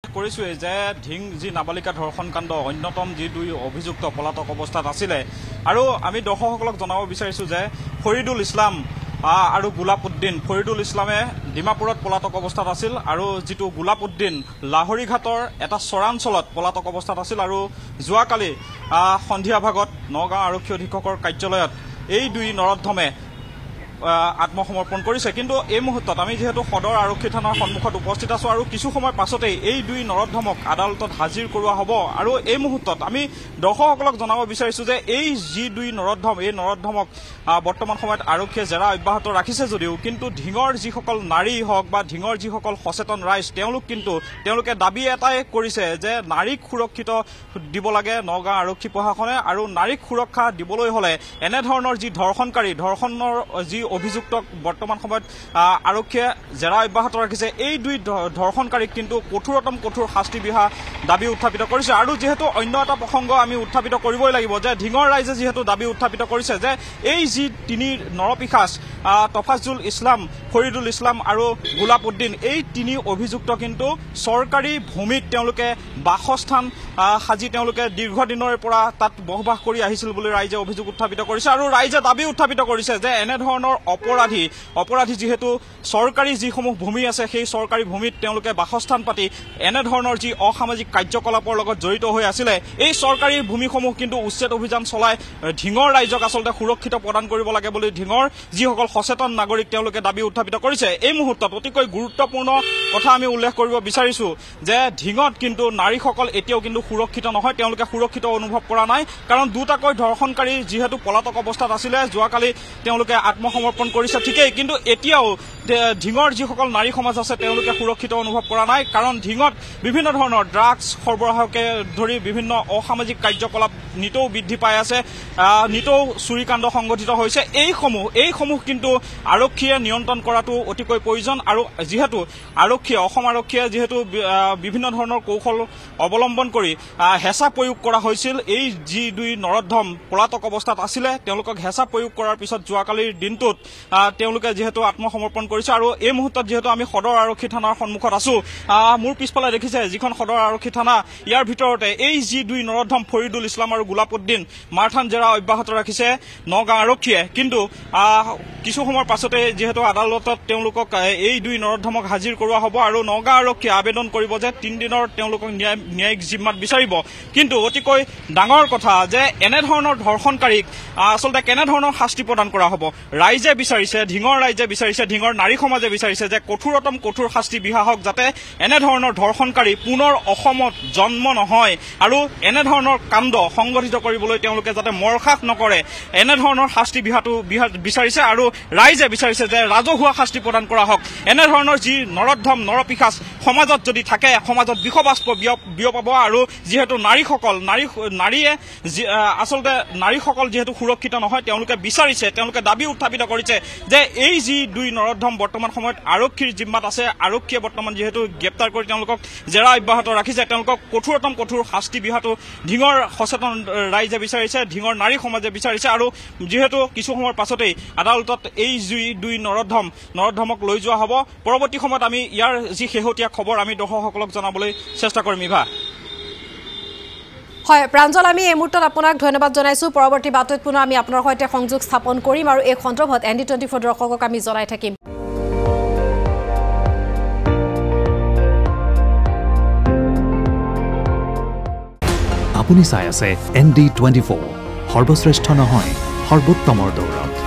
কৰিছোৱে যে ঢিং যি নাবালিকা ধৰ্ষণ কাণ্ড অন্যতম যি দুই অভিযুক্ত পলাতক অৱস্থাত আছিলে আৰু আমি দৰ্শকসকলক জনাব বিচাৰিছো যে ফৰিদুল ইছলাম আৰু গুলাপুদ্দিন ফৰিদুল ইছলামে ডিমাপুৰত পলাতক অৱস্থাত আছিল আৰু যিটো গুলাপুদ্দিন লাহৰীঘাটৰ এটা চৰাঞ্চলত পলাতক অৱস্থাত আছিল আৰু যোৱাকালি সন্ধিয়া ভাগত নগাঁও আৰক্ষী অধীক্ষকৰ কাৰ্যালয়ত এই দুই নৰধমে আত্মসমৰ্পণ কৰিছে কিন্তু এই মুহূৰ্তত আমি যেহেতু সদৰ আৰক্ষী থানাৰ সন্মুখত উপস্থিত আছো আৰু কিছু সময় পাছতেই এই দুই নৰধমক আদালতত হাজিৰ কৰোৱা হ'ব আৰু এই মুহূৰ্তত আমি দৰ্শকসকলক জনাব বিচাৰিছো যে এই যি দুই নৰধম এই নৰধমক বৰ্তমান সময়ত আৰক্ষীয়ে জেৰা অব্যাহত ৰাখিছে যদিও কিন্তু ঢিঙৰ যিসকল নাৰী হওক বা ঢিঙৰ যিসকল সচেতন ৰাইজ তেওঁলোকে দাবী এটাই কৰিছে যে নাৰীক সুৰক্ষিত দিব লাগে নগাঁও আৰক্ষী প্ৰশাসনে আৰু নাৰীক সুৰক্ষা দিবলৈ হলে এনেধৰণৰ যি ধৰ্ষণৰ যি অভিযুক্তক বৰ্তমান সময়ত আৰক্ষীয়ে জেৰা অব্যাহত ৰাখিছে এই দুই ধৰ্ষণকাৰীক কিন্তু কঠোৰ শাস্তি বিহা দাবী উত্থাপিত কৰিছে আৰু যেহেতু অন্য এটা প্ৰসংগ আমি উত্থাপিত কৰিবই লাগিব যে ঢিঙৰ ৰাইজে যিহেতু দাবী উত্থাপিত কৰিছে যে এই যি তিনি নৰপিশাচ তফাজুল ইছলাম ফৰিদুল ইছলাম আৰু গুলাপুদ্দিন এই তিনি অভিযুক্ত কিন্তু চৰকাৰী ভূমিত তেওঁলোকে বাসস্থান সাজি তেওঁলোকে দীৰ্ঘদিনৰ পৰা তাত বসবাস কৰি আহিছিল বুলি ৰাইজে অভিযোগ উত্থাপিত কৰিছে আৰু ৰাইজে দাবী উত্থাপিত কৰিছে যে এনেধৰণৰ অপৰাধী যিহেতু চৰকাৰী যিসমূহ ভূমি আছে সেই চৰকাৰী ভূমিত তেওঁলোকে বাসস্থান পাতি এনেধৰণৰ যি অসামাজিক কাৰ্যকলাপৰ লগত জড়িত হৈ আছিলে এই চৰকাৰী ভূমিসমূহ কিন্তু উচ্ছেদ অভিযান চলাই ঢিঙৰ ৰাইজক আচলতে সুৰক্ষিত প্ৰদান কৰিব লাগে বুলি ঢিঙৰ যিসকল সচেতন নাগৰিক তেওঁলোকে দাবী উত্থাপিত কৰিছে এই মুহূৰ্তত অতিকৈ গুৰুত্বপূৰ্ণ কথা আমি উল্লেখ কৰিব বিচাৰিছো যে ঢিঙত কিন্তু নাৰীসকল এতিয়াও কিন্তু সুৰক্ষিত নহয় তেওঁলোকে সুৰক্ষিত অনুভৱ কৰা নাই কাৰণ দুটাকৈ ধৰ্ষণকাৰী যিহেতু পলাতক অৱস্থাত আছিলে যোৱাকালি তেওঁলোকে আত্মসমৰ্পণ কৰিছে ঠিকেই কিন্তু এতিয়াও ঢিঙৰ যিসকল নাৰী সমাজ আছে তেওঁলোকে সুৰক্ষিত অনুভৱ কৰা নাই কাৰণ ঢিঙত বিভিন্ন ধৰণৰ ড্ৰাগছ সৰবৰাহকে ধৰি বিভিন্ন অসামাজিক কাৰ্যকলাপ নিতৌ বৃদ্ধি পাই আছে নিতৌ চুৰিকাণ্ড সংঘটিত হৈছে এইসমূহ কিন্তু আৰক্ষীয়ে নিয়ন্ত্ৰণ কৰাটো অতিকৈ প্ৰয়োজন আৰু যিহেতু অসম আৰক্ষীয়ে যিহেতু বিভিন্ন ধৰণৰ কৌশল অৱলম্বন কৰি হেঁচা প্ৰয়োগ কৰা হৈছিল এই যি দুই নৰধম পলাতক অৱস্থাত আছিলে তেওঁলোকক হেঁচা প্ৰয়োগ কৰাৰ পিছত যোৱাকালিৰ দিনটোত তেওঁলোকে যিহেতু আত্মসমৰ্পণ কৰিছে আৰু এই মুহূৰ্তত যিহেতু আমি সদৰ আৰক্ষী থানাৰ সন্মুখত আছো মোৰ পিছফালে দেখিছে যিখন সদৰ আৰক্ষী থানা ইয়াৰ ভিতৰতে এই যি দুই নৰধম ফৰিদুল ইছলাম আৰু গুলাপুদ্দিন মাৰথান জেৰা অব্যাহত ৰাখিছে নগাঁও আৰক্ষীয়ে কিন্তু কিছু সময়ৰ পাছতে যিহেতু আদালতত তেওঁলোকক এই দুই নৰধমক হাজিৰ কৰোৱা হ'ব আৰু নগাঁও আৰক্ষীয়ে আবেদন কৰিব যে 3 দিনৰ তেওঁলোকক ন্যায়িক জিম্মাত বিচাৰিব কিন্তু অতিকৈ ডাঙৰ কথা যে এনেধৰণৰ ধৰ্ষণকাৰীক আচলতে কেনেধৰণৰ শাস্তি প্ৰদান কৰা হ'ব ৰাইজে বিচাৰিছে ঢিঙৰ ৰাইজে বিচাৰিছে ঢিঙৰ নাৰী সমাজে বিচাৰিছে যে কঠোৰ শাস্তি বিহা হওক যাতে এনেধৰণৰ ধৰ্ষণকাৰী পুনৰ অসমত জন্ম নহয় আৰু এনেধৰণৰ কাণ্ড সংঘটিত কৰিবলৈ তেওঁলোকে যাতে মৰখাস নকৰে এনেধৰণৰ শাস্তি বিহাটো বিচাৰিছে আৰু ৰাইজে বিচাৰিছে যে ৰাজহুৱা শাস্তি প্ৰদান কৰা হওক এনেধৰণৰ যি নৰধম নৰপিশাচ সমাজত যদি থাকে সমাজত বিষবাষ্প বিয়পাব আৰু যিহেতু নাৰীয়ে আচলতে নাৰীসকল যিহেতু সুৰক্ষিত নহয় তেওঁলোকে বিচাৰিছে তেওঁলোকে দাবী উত্থাপিত কৰিছে যে এই যি দুই নৰধম বৰ্তমান সময়ত আৰক্ষীৰ জিম্মাত আছে আৰক্ষীয়ে বৰ্তমান যিহেতু গ্ৰেপ্তাৰ কৰি তেওঁলোকক জেৰা অব্যাহত ৰাখিছে তেওঁলোকক কঠোৰ শাস্তি বিহাটো ঢিঙৰ সচেতন ৰাইজে বিচাৰিছে ঢিঙৰ নাৰী সমাজে বিচাৰিছে আৰু যিহেতু কিছু সময়ৰ পাছতেই আদালতত এই দুই নৰধমক লৈ যোৱা হ'ব পৰৱৰ্তী সময়ত আমি ইয়াৰ যি শেহতীয়া খবৰ আমি দৰ্শকসকলক জনাবলৈ চেষ্টা কৰিম ইভা হয় প্ৰাঞ্জল আমি এই মুহূৰ্তত আপোনাক ধন্যবাদ জনাইছো পৰৱৰ্তী বাতৰিত পুনৰ আমি আপোনাৰ সৈতে সংযোগ স্থাপন কৰিম আৰু এই সন্দৰ্ভত ND24 দৰ্শকক আমি জনাই থাকিম আপুনি চাই আছে ND24 সৰ্বশ্ৰেষ্ঠ নহয় সৰ্বোত্তমৰ দৌৰ